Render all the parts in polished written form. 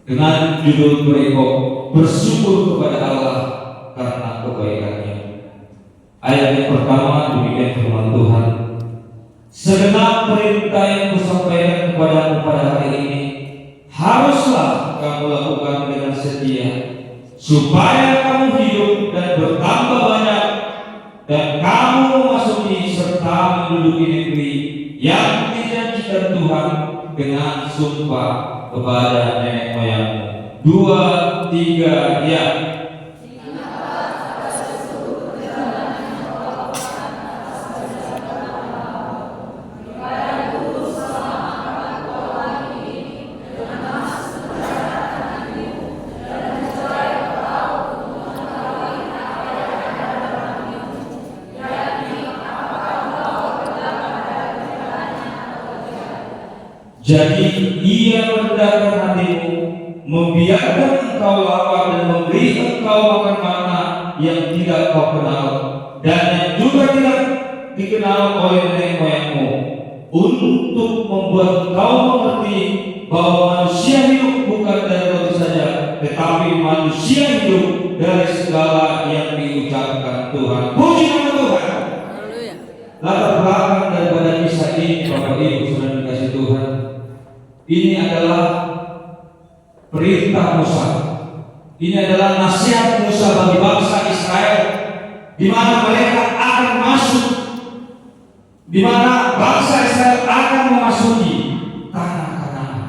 dengan judul berikut bersyukur kepada Allah karena kebaikannya. Ayat yang pertama demikian firman Tuhan. Segenap perintah yang kusampaikan kepadamu pada hari ini haruslah kamu lakukan dengan setia, supaya kamu hidup dan bertambah banyak, dan kamu memasuki serta menduduki negeri yang dijanjikan Tuhan dengan sumpah kepada nenek moyangmu. 2, 3, ya. Jadi ia merendahkan hatimu, membiarkan engkau lapar dan memberi engkau makan mana yang tidak kau kenal dan yang juga tidak dikenal oleh nenek moyangmu, untuk membuat engkau mengerti bahwa manusia hidup bukan dari roti saja, tetapi manusia hidup dari segala yang diucapkan Tuhan. Puji nama Tuhan. Latar belakang daripada kisah ini, Bapak Ibu sudah dikasih Tuhan, ini adalah perintah Musa. Ini adalah nasihat Musa bagi bangsa Israel, di mana mereka akan masuk, di mana bangsa Israel akan memasuki tanah Kanaan.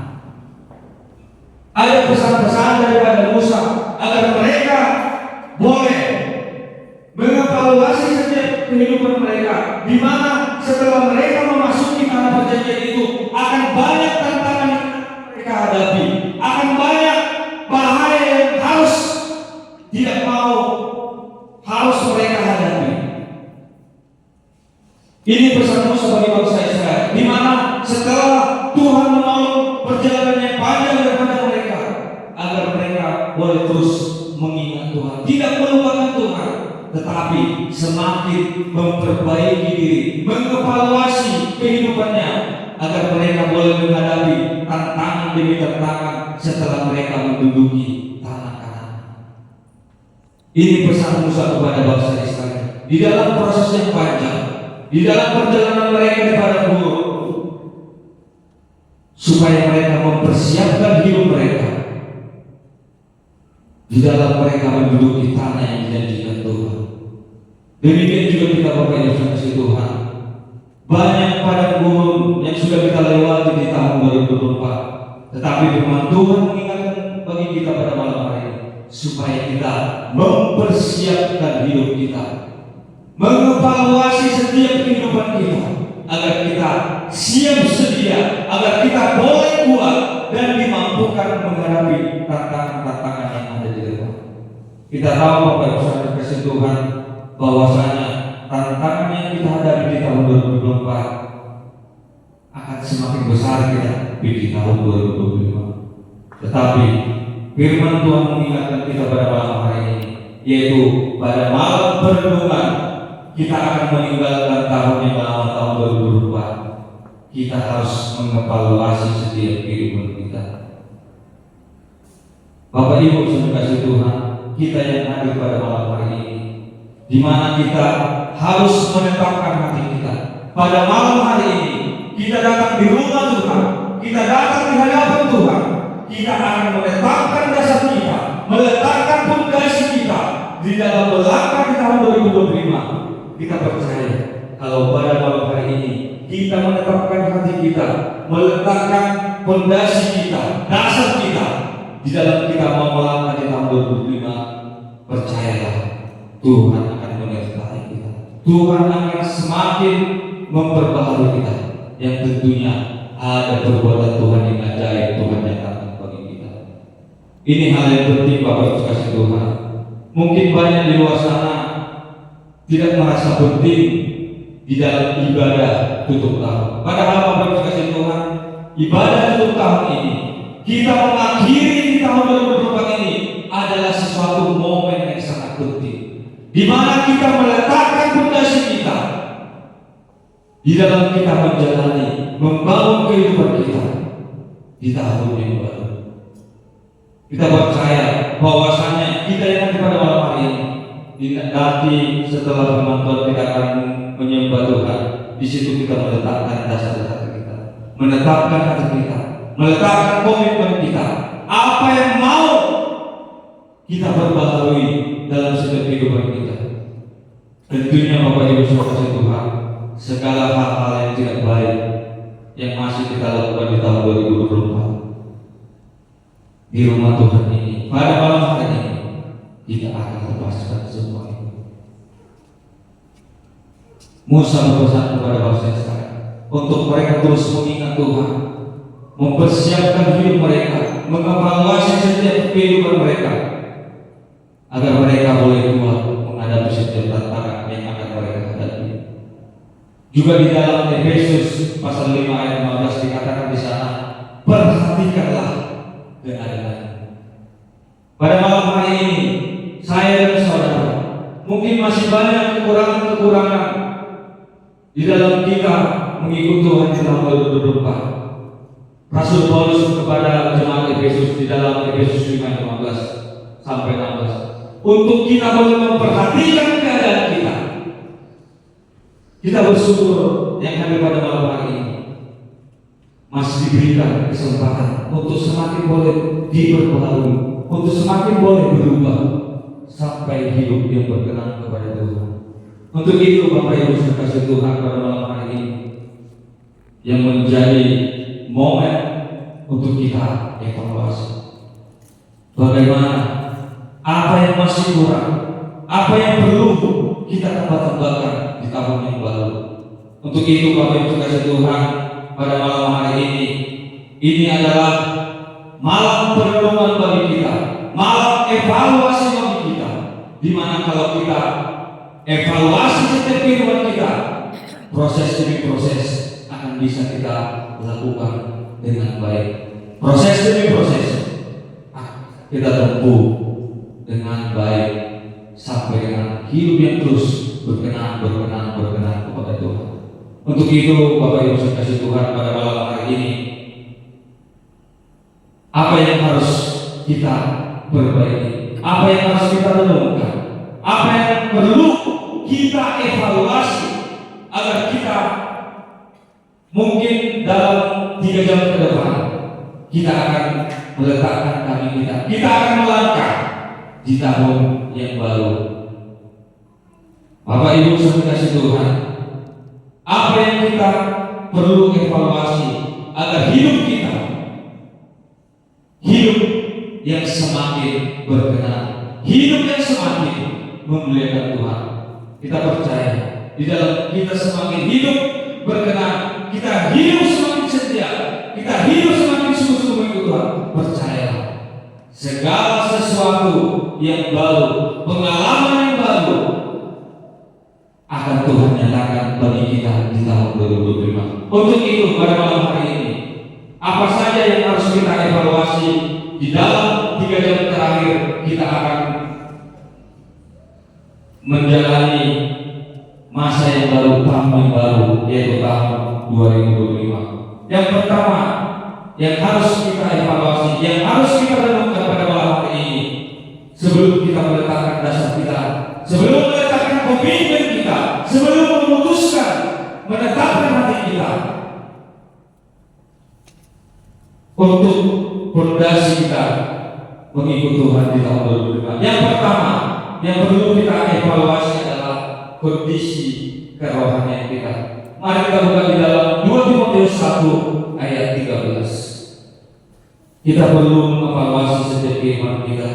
Ada pesan-pesan daripada Musa agar mereka boleh mengevaluasi setiap kehidupan mereka, di mana setelah mereka memasuki tanah perjanjian itu akan banyak tantangan yang mereka hadapi, akan banyak bahaya yang tidak mau harus mereka hadapi. Ini pesan Musa bagi bangsa Israel, di mana setelah Tuhan menolong perjalanan yang panjang daripada mereka, agar mereka boleh terus mengingat Tuhan, tidak melupakan Tuhan, tetapi semakin memperbaiki diri, mengevaluasi kehidupannya, agar mereka boleh menghadapi tantangan demi tantangan setelah mereka menduduki tanah Kanaan. Ini pesan Musa kepada bangsa Israel di dalam proses yang panjang, di dalam perjalanan mereka di padang gurun, supaya mereka mempersiapkan hidup mereka di dalam mereka menduduki tanah yang dijanjikan Tuhan. Demikian juga kita, Bapak Ibu kasih Tuhan, banyak padang gurun yang sudah kita lewati di tahun 2024, tetapi firman Tuhan mengingatkan bagi kita pada malam hari ini, supaya kita mempersiapkan hidup kita, mengevaluasi setiap kehidupan kita, agar kita siap sedia, agar kita boleh kuat dan dimampukan menghadapi tantangan-tantangan yang ada di depan. Kita tahu, Bapak Ibu saudara kasih Tuhan, bahwasanya tantangan yang kita hadapi di tahun 2024 akan semakin besar kita di tahun 2025. Tetapi firman Tuhan mengingatkan kita pada malam hari ini, yaitu pada malam perenungan kita akan meninggalkan tahun yang lama, tahun 2024. Kita harus mengevaluasi setiap kehidupan kita. Bapak Ibu sudah kasih Tuhan, kita yang hadir pada malam hari ini, di mana kita harus menetapkan hati kita. Pada malam hari ini kita datang di rumah Tuhan, kita datang di hadapan Tuhan, kita akan menetapkan dasar kita, meletakkan fondasi kita di dalam melangkah di tahun 2025. Kita percaya kalau pada malam hari ini kita menetapkan hati kita, meletakkan fondasi kita, dasar kita di dalam kita mau melangkah di tahun 2025, percayalah Tuhan akan menyertai kita. Tuhan akan semakin memperbaharui kita, yang tentunya ada perbuatan Tuhan yang ajaib, Tuhan yang akan bagi kita. Ini hal yang penting, Bapak Ibu kasih Tuhan. Mungkin banyak di luar sana tidak merasa penting di dalam ibadah tutup tahun. Padahal Bapak Ibu kasih Tuhan, ibadah tutup tahun ini, kita mengakhiri di tahun 2024 ini adalah sesuatu momen yang sangat penting, di mana kita meletakkan fondasi kita di dalam kita menjalani, membangun kehidupan kita di tahun yang baru. Kita percaya bahwasanya kita yang ada pada malam hari ini nanti setelah firman Tuhan kita akan menyembah Tuhan. Di situ kita meletakkan dasar-dasar kita, menetapkan hati kita, meletakkan komitmen kita, apa yang mau kita perbaharui dalam setiap kehidupan kita. Tentunya Bapak Ibu Saudara Tuhan, segala hal-hal yang tidak baik yang masih kita lakukan di tahun 2024 di rumah Tuhan ini, pada malam hari ini tidak akan lepaskan semua itu. Musa berpesan kepada bangsa Israel untuk mereka terus mengingat Tuhan, mempersiapkan hidup mereka, mengevaluasi setiap kehidupan mereka, agar mereka boleh kuat menghadapi setiap tantangan yang akan mereka hadapi. Juga di dalam Efesus pasal 5 ayat 15 dikatakan di sana, perhatikanlah keadaan. Pada malam hari ini, saya dan saudara mungkin masih banyak kekurangan-kekurangan di dalam kita mengikuti Tuhan di tahun 2024. Rasul Paulus kepada jemaat Efesus di dalam Efesus 5 ayat 15 sampai 16, untuk kita boleh memperhatikan keadaan kita. Kita bersyukur yang hadir pada malam hari ini masih diberikan kesempatan untuk semakin boleh diperbaharui, untuk semakin boleh berubah sampai hidup yang berkenan kepada Tuhan. Untuk itu Bapak Ibu sekasih Tuhan pada malam hari ini yang menjadi momen untuk kita evaluasi. Bagaimana, apa yang masih kurang, apa yang perlu kita tambah-tambahkan di tahun yang baru. Untuk itu Bapak Ibu sekasih Tuhan, pada malam hari ini adalah malam perenungan bagi kita, malam evaluasi bagi kita, di mana kalau kita evaluasi setiap kehidupan kita, proses demi proses akan bisa kita lakukan dengan baik. Proses demi proses kita tempuh dengan baik sampai dengan hidup yang terus berkenan kepada Tuhan. Untuk itu Bapak Ibu sekasih Tuhan, pada malam hari ini apa yang harus kita perbaiki, apa yang harus kita renungkan, apa yang perlu kita evaluasi agar kita mungkin dalam 3 jam ke depan kita akan meletakkan kaki kita akan melangkah di tahun yang baru. Bapak Ibu sekasih Tuhan, apa yang kita perlu evaluasi agar hidup kita hidup yang semakin berkenan, hidup yang semakin memuliakan Tuhan. Kita percaya di dalam kita semakin hidup berkenan, kita hidup semakin setia, kita hidup semakin sungguh-sungguh mengikuti Tuhan. Percaya segala sesuatu yang baru, pengalaman yang baru akan Tuhan nyatakan bagi kita di tahun 2025. Untuk itu pada malam hari ini, apa saja yang harus kita evaluasi di dalam 3 jam terakhir kita akan menjalani masa yang baru, tahun yang baru, yaitu tahun 2025. Yang pertama yang harus kita evaluasi, yang harus kita renungkan pada malam hari ini, sebelum kita meletakkan dasar kita, sebelum meletakkan komitmen kita, sebelum memutuskan menetapkan hati kita untuk fondasi kita mengikuti Tuhan di tahun 2025. Yang pertama yang perlu kita evaluasi adalah kondisi kerohanian kita. Mari kita buka di dalam 2 Timotius 1 ayat 13. Kita perlu mengevaluasi setiap kehidupan kita.